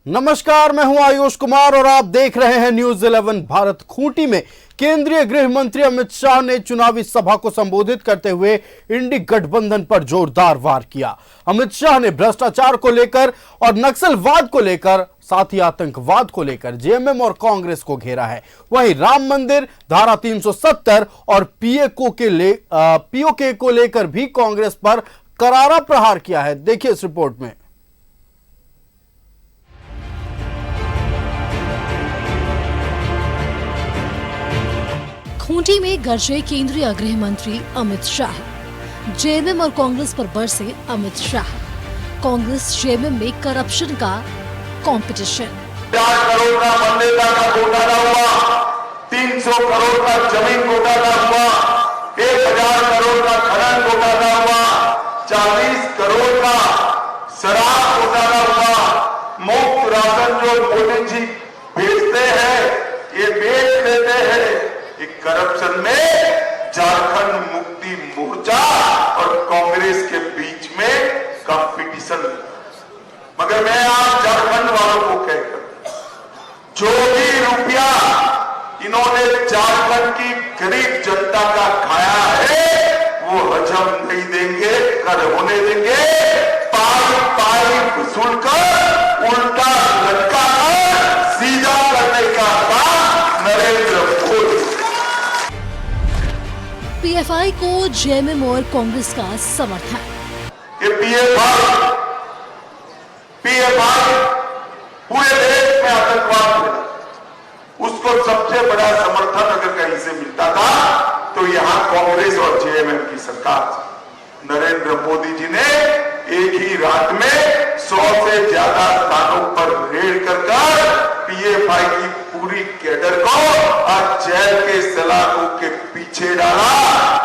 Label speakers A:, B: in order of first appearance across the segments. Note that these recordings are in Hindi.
A: नमस्कार, मैं हूं आयुष कुमार और आप देख रहे हैं न्यूज 11 भारत। खूंटी में केंद्रीय गृह मंत्री अमित शाह ने चुनावी सभा को संबोधित करते हुए इंडी गठबंधन पर जोरदार वार किया। अमित शाह ने भ्रष्टाचार को लेकर और नक्सलवाद को लेकर, साथ ही आतंकवाद को लेकर जेएमएम और कांग्रेस को घेरा है। वहीं राम मंदिर, धारा 370 और पीओके को लेकर भी कांग्रेस पर करारा प्रहार किया है। देखिए इस रिपोर्ट में।
B: खूंटी में गरजे केंद्रीय गृह मंत्री अमित शाह। जेएमएम और कांग्रेस पर बरसे अमित शाह। कांग्रेस जेएमएम में करप्शन का कंपटीशन।
C: 4 करोड़ का मनरेगा का घोटाला हुआ, 300 करोड़ का जमीन घोटाला हुआ, 1000 करोड़ का खनन घोटाला हुआ, 40 करोड़ का शराब घोटाला हुआ। मुफ्त राशन जो मोदी जी बेचते हैं, ये बेच देते हैं। करप्शन में झारखंड मुक्ति मोर्चा और कांग्रेस के बीच में कंपटीशन। मगर मैं आज झारखंड वालों को कहकर, जो भी रुपया इन्होंने झारखंड की गरीब जनता का खाया है, वो हजम नहीं देंगे, कर होने देंगे। पाई पाई वसूलकर उल्टा लटका कर सीधा करने का काम नरेंद्र मोदी।
B: पीएफआई को जेएमएम और कांग्रेस का समर्थन।
C: ये पीएफआई पूरे देश में आतंकवाद है, उसको सबसे बड़ा समर्थन अगर कहीं से मिलता था तो यहां कांग्रेस और जेएमएम की सरकार। नरेंद्र मोदी जी ने एक ही रात में 100 से ज्यादा स्थानों पर रेड कर पीएफआई की पूरी कैडर को आज जेल के सलाखों के पीछे डाला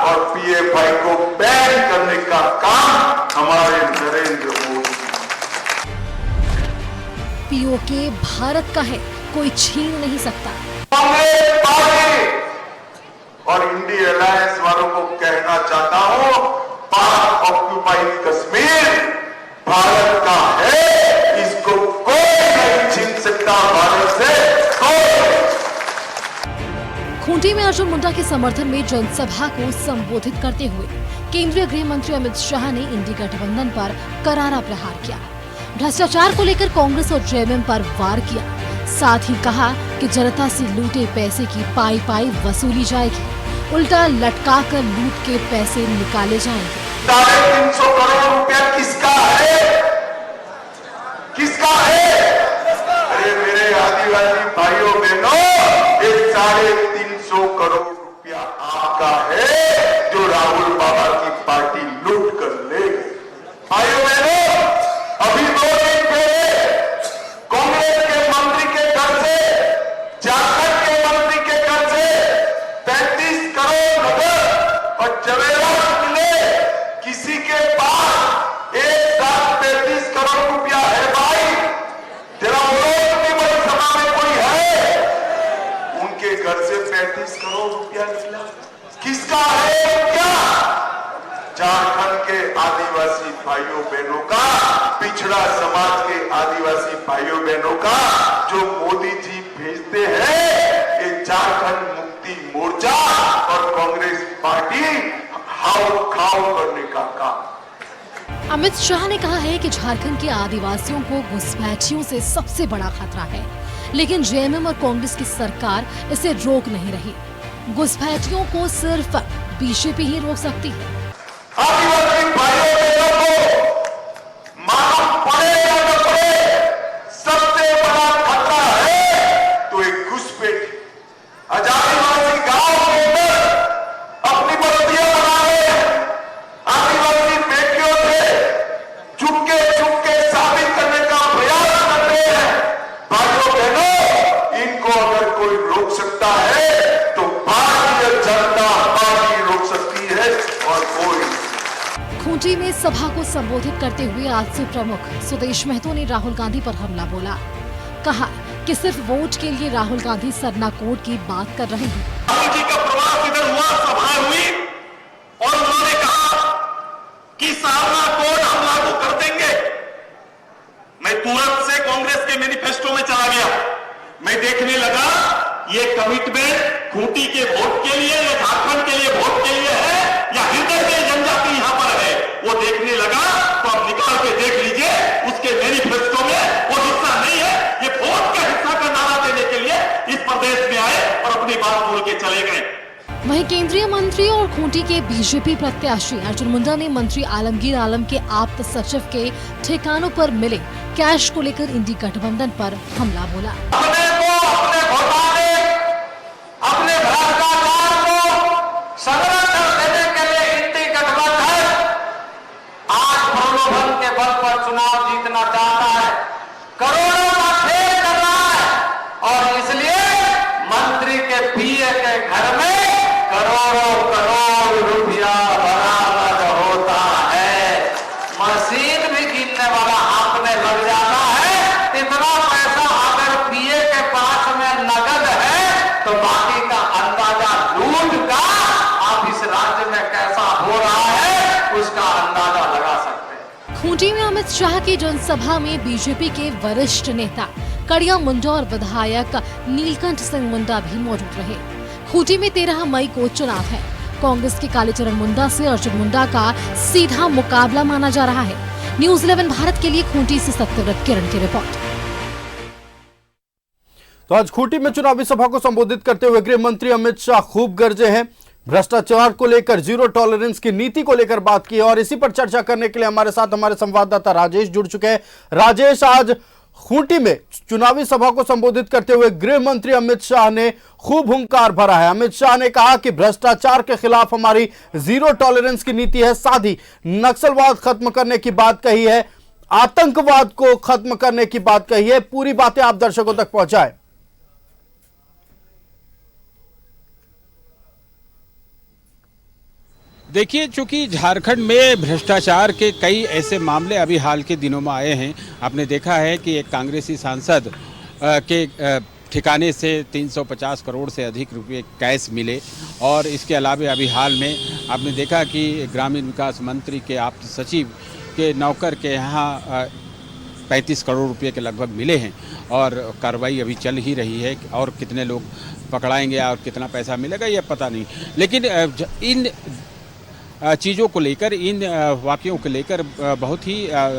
C: और पीएफआई को बैन करने का काम हमारे नरेंद्र मोदी।
B: पीओके भारत का है, कोई छीन नहीं सकता।
C: कांग्रेस पार्टी और इंडी अलायंस वालों को कहना चाहता हूं, पाक ऑक्यूपाइड कश्मीर भारत का है, इसको कोई नहीं छीन सकता भारत से।
B: खूंटी में अर्जुन मुंडा के समर्थन में जनसभा को संबोधित करते हुए केंद्रीय गृह मंत्री अमित शाह ने इंडी गठबंधन पर करारा प्रहार किया। भ्रष्टाचार को लेकर कांग्रेस और जेएमएम पर वार किया। साथ ही कहा कि जनता से लूटे पैसे की पाई पाई वसूली जाएगी, उल्टा लटका कर लूट के पैसे निकाले जाएंगे।
C: 350 करोड़ रुपया किसका है? किसका है? अरे मेरे आदिवासी भाइयों बहनों, ये 350 करोड़ रुपया आपका है जो राहुल बाबा की पार्टी लूट कर ले गई। भाइयों बहनों, अभी 2 दिन पहले कांग्रेस के मंत्री के घर से, झारखंड के मंत्री के घर से 35 करोड़ नकद और जवेरात मिले। किसी के पास एक साथ 35 करोड़ रुपया है? भाई जरा बोलो, इतनी बड़ी सभा में कोई है? उनके घर से 35 करोड़ रुपया निकला। किसका है? क्या झारखंड के आदिवासी भाइयों बहनों का, पिछड़ा समाज के आदिवासी भाइयों बहनों का जो मोदी जी भेजते हैं, ये झारखंड मुक्ति मोर्चा और कांग्रेस पार्टी हाउ खाओ करने का काम।
B: अमित शाह ने कहा है कि झारखंड के आदिवासियों को घुसपैठियों से सबसे बड़ा खतरा है, लेकिन जेएमएम और कांग्रेस की सरकार इसे रोक नहीं रही। घुसपैठियों को सिर्फ बीजेपी ही रोक सकती है।
C: आदिवासी भाइयों बहनों को मालूम पड़े या न पड़े, सबसे बड़ा खतरा है तो एक घुसपैठ। आदिवासी गांव के अंदर अपनी बस्तियां बना रहे हैं, आदिवासी बेटियों से चुपके चुपके शादी करने का प्रयास कर रहे हैं। भाइयों बहनों, इनको अगर कोई रोक सकता है तो भारतीय जनता पार्टी रोक सकती है और कोई।
B: खूंटी में सभा को संबोधित करते हुए आजसू प्रमुख सुदेश महतो ने राहुल गांधी पर हमला बोला। कहा कि सिर्फ वोट के लिए राहुल गांधी सरना कोड की बात कर रहे हैं।
C: राहुल जी का प्रवास इधर हुआ, सभा हुई और उन्होंने कहा कि सरना कोड हम लागू कर देंगे। मैं तुरंत से कांग्रेस के मैनिफेस्टो मैं देखने लगा ये कमिटमेंट खूंटी के वोट के लिए या झारखंड के लिए वोट के लिए है या हृदय में जनजाति यहां पर है, वो देखने लगा। तो आप निकाल के देख लीजिए, उसके मैनिफेस्टो में वो हिस्सा नहीं है। ये वोट का हिस्सा का नारा देने के लिए इस प्रदेश में आए और अपनी बात बोल के चले गए।
B: वहीं केंद्रीय मंत्री और खूंटी के बीजेपी प्रत्याशी अर्जुन मुंडा ने मंत्री आलमगीर आलम के आप्त सचिव के ठिकानों पर मिले कैश को लेकर इंडी गठबंधन पर हमला बोला।
C: अपने घोटाले, अपने भ्रष्टाचार को संरक्षण देने के लिए इंडी गठबंधन आज प्रलोभन के बल पर चुनाव जीतना चाहता है, करोड़ों का खेल कर रहा है और इसलिए मंत्री के पीए के घर में करोड़ों करोड़ रुपया बरामद होता है। मशीन भी गिनने वाला हाथ में लग जाता है। इतना पैसा अगर पीए के पास में नगद है तो बाकी का अंदाजा लूट का आप इस राज्य में कैसा हो रहा है उसका अंदाजा लगा सकते हैं।
B: खूंटी में अमित शाह की जनसभा में बीजेपी के वरिष्ठ नेता कड़िया मुंडा और विधायक नीलकंठ सिंह मुंडा भी मौजूद रहे। खूंटी में 13 मई को चुनाव है। कांग्रेस के कालीचरण मुंडा से अर्जुन मुंडा का सीधा मुकाबला माना जा रहा है। न्यूज़ 11 भारत के लिए खूंटी से सत्यव्रत किरण की रिपोर्ट।
A: तो आज खूंटी में चुनावी सभा को संबोधित करते हुए गृह मंत्री अमित शाह खूब गरजे हैं। भ्रष्टाचार को लेकर जीरो टॉलरेंस की नीति को लेकर बात की और इसी पर चर्चा करने के लिए हमारे साथ हमारे संवाददाता राजेश जुड़ चुके हैं। राजेश, आज खूंटी में चुनावी सभा को संबोधित करते हुए गृह मंत्री अमित शाह ने खूब हुंकार भरा है। अमित शाह ने कहा कि भ्रष्टाचार के खिलाफ हमारी जीरो टॉलरेंस की नीति है, साथ ही नक्सलवाद खत्म करने की बात कही है, आतंकवाद को खत्म करने की बात कही है। पूरी बातें आप दर्शकों तक पहुंचाएं।
D: देखिए, चूंकि झारखंड में भ्रष्टाचार के कई ऐसे मामले अभी हाल के दिनों में आए हैं। आपने देखा है कि एक कांग्रेसी सांसद के ठिकाने से 350 करोड़ से अधिक रुपए कैश मिले और इसके अलावा अभी हाल में आपने देखा कि ग्रामीण विकास मंत्री के आप्त सचिव के नौकर के यहाँ 35 करोड़ रुपए के लगभग मिले हैं और कार्रवाई अभी चल ही रही है और कितने लोग पकड़ाएंगे और कितना पैसा मिलेगा ये पता नहीं। लेकिन इन चीज़ों को लेकर, इन वाक़यों को लेकर बहुत ही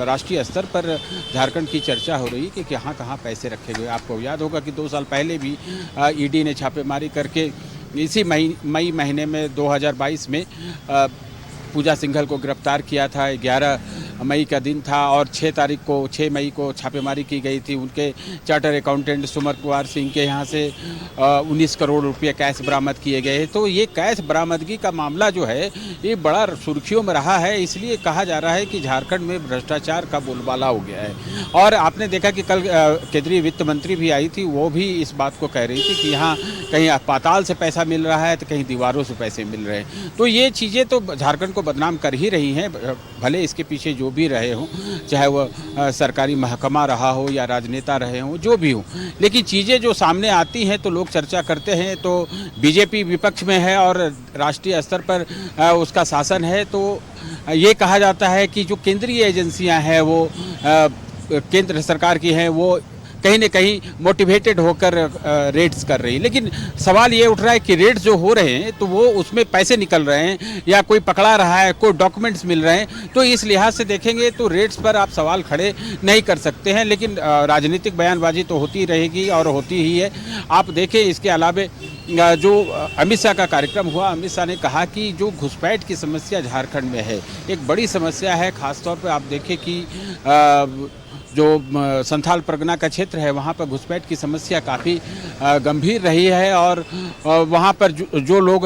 D: राष्ट्रीय स्तर पर झारखंड की चर्चा हो रही है कि कहाँ कहाँ पैसे रखे गए। आपको याद होगा कि 2 साल पहले भी ईडी ने छापेमारी करके इसी मई महीने में 2022 में पूजा सिंघल को गिरफ्तार किया था। 11 मई का दिन था और 6 मई को छापेमारी की गई थी। उनके चार्टर अकाउंटेंट सुमर कुमार सिंह के यहाँ से 19 करोड़ रुपये कैश बरामद किए गए। तो ये कैश बरामदगी का मामला जो है ये बड़ा सुर्खियों में रहा है। इसलिए कहा जा रहा है कि झारखंड में भ्रष्टाचार का बोलबाला हो गया है। और आपने देखा कि कल केंद्रीय वित्त मंत्री भी आई थी, वो भी इस बात को कह रही थी कि यहाँ कहीं पाताल से पैसा मिल रहा है तो कहीं दीवारों से पैसे मिल रहे हैं। तो ये चीज़ें तो झारखंड को बदनाम कर ही रही हैं, भले इसके पीछे जो भी रहे हों, चाहे वह सरकारी महकमा रहा हो या राजनेता रहे हों, जो भी हो। लेकिन चीज़ें जो सामने आती हैं तो लोग चर्चा करते हैं। तो बीजेपी विपक्ष में है और राष्ट्रीय स्तर पर उसका शासन है। तो ये कहा जाता है कि जो केंद्रीय एजेंसियां हैं वो केंद्र सरकार की हैं, वो कहीं न कहीं मोटिवेटेड होकर रेड्स कर रही है। लेकिन सवाल ये उठ रहा है कि रेड्स जो हो रहे हैं तो वो उसमें पैसे निकल रहे हैं या कोई पकड़ा रहा है, कोई डॉक्यूमेंट्स मिल रहे हैं। तो इस लिहाज से देखेंगे तो रेड्स पर आप सवाल खड़े नहीं कर सकते हैं। लेकिन राजनीतिक बयानबाजी तो होती रहेगी और होती ही है। आप देखें, इसके अलावा जो अमित शाह का कार्यक्रम हुआ, अमित शाह ने कहा कि जो घुसपैठ की समस्या झारखंड में है एक बड़ी समस्या है। खासतौर पर आप देखें कि जो संथाल परगना का क्षेत्र है वहाँ पर घुसपैठ की समस्या काफ़ी गंभीर रही है और वहाँ पर जो लोग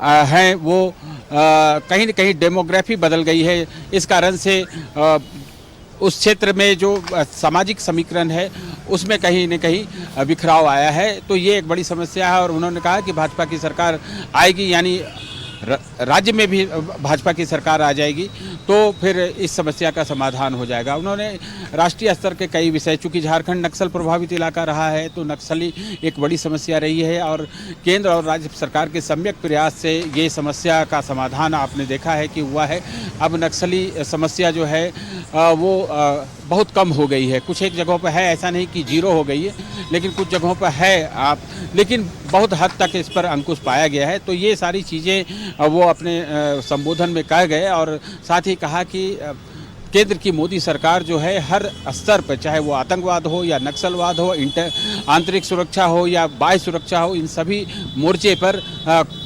D: हैं वो कहीं न कहीं डेमोग्राफी बदल गई है। इस कारण से उस क्षेत्र में जो सामाजिक समीकरण है उसमें कहीं न कहीं बिखराव आया है। तो ये एक बड़ी समस्या है और उन्होंने कहा कि भाजपा की सरकार आएगी, यानी राज्य में भी भाजपा की सरकार आ जाएगी तो फिर इस समस्या का समाधान हो जाएगा। उन्होंने राष्ट्रीय स्तर के कई विषय, चूँकि झारखंड नक्सल प्रभावित इलाका रहा है तो नक्सली एक बड़ी समस्या रही है और केंद्र और राज्य सरकार के सम्यक प्रयास से ये समस्या का समाधान आपने देखा है कि हुआ है। अब नक्सली समस्या जो है वो बहुत कम हो गई है। कुछ एक जगहों पर है, ऐसा नहीं कि जीरो हो गई है, लेकिन कुछ जगहों पर है लेकिन बहुत हद तक इस पर अंकुश पाया गया है। तो ये सारी चीज़ें वो अपने संबोधन में कह गए और साथ ही कहा कि केंद्र की मोदी सरकार जो है हर स्तर पर, चाहे वो आतंकवाद हो या नक्सलवाद हो, आंतरिक सुरक्षा हो या बाह्य सुरक्षा हो, इन सभी मोर्चे पर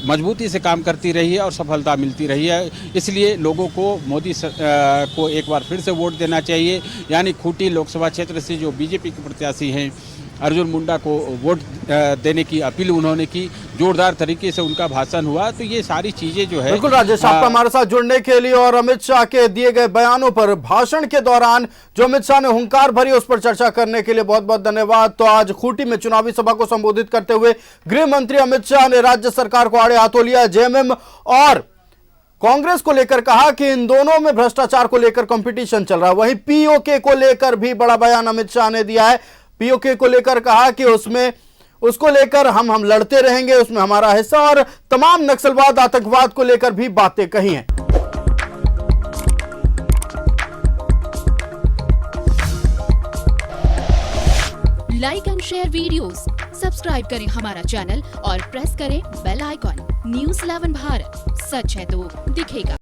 D: मजबूती से काम करती रही है और सफलता मिलती रही है। इसलिए लोगों को मोदी को एक बार फिर से वोट देना चाहिए। यानी खूंटी लोकसभा क्षेत्र से जो बीजेपी के प्रत्याशी हैं अर्जुन मुंडा को वोट देने की अपील उन्होंने की। जोरदार तरीके से उनका भाषण हुआ। तो ये सारी चीजें जो है,
A: बिल्कुल राजेश, आपका हमारे साथ जुड़ने के लिए और अमित शाह के दिए गए बयानों पर, भाषण के दौरान जो अमित शाह ने हुंकार भरी उस पर चर्चा करने के लिए बहुत बहुत धन्यवाद। तो आज खूंटी में चुनावी सभा को संबोधित करते हुए गृह मंत्री अमित शाह ने राज्य सरकार को आड़े हाथों लिया। जेएमएम और कांग्रेस को लेकर कहा कि इन दोनों में भ्रष्टाचार को लेकर कंपटीशन चल रहा है। वहीं पीओके को लेकर भी बड़ा बयान अमित शाह ने दिया है। पीओके को लेकर कहा कि उसको लेकर हम लड़ते रहेंगे, उसमें हमारा हिस्सा, और तमाम नक्सलवाद आतंकवाद को लेकर भी बातें कही हैं।
E: Like and share videos, subscribe करें हमारा चैनल और प्रेस करें बेल आइकॉन। न्यूज़ 11 भारत, सच है तो दिखेगा।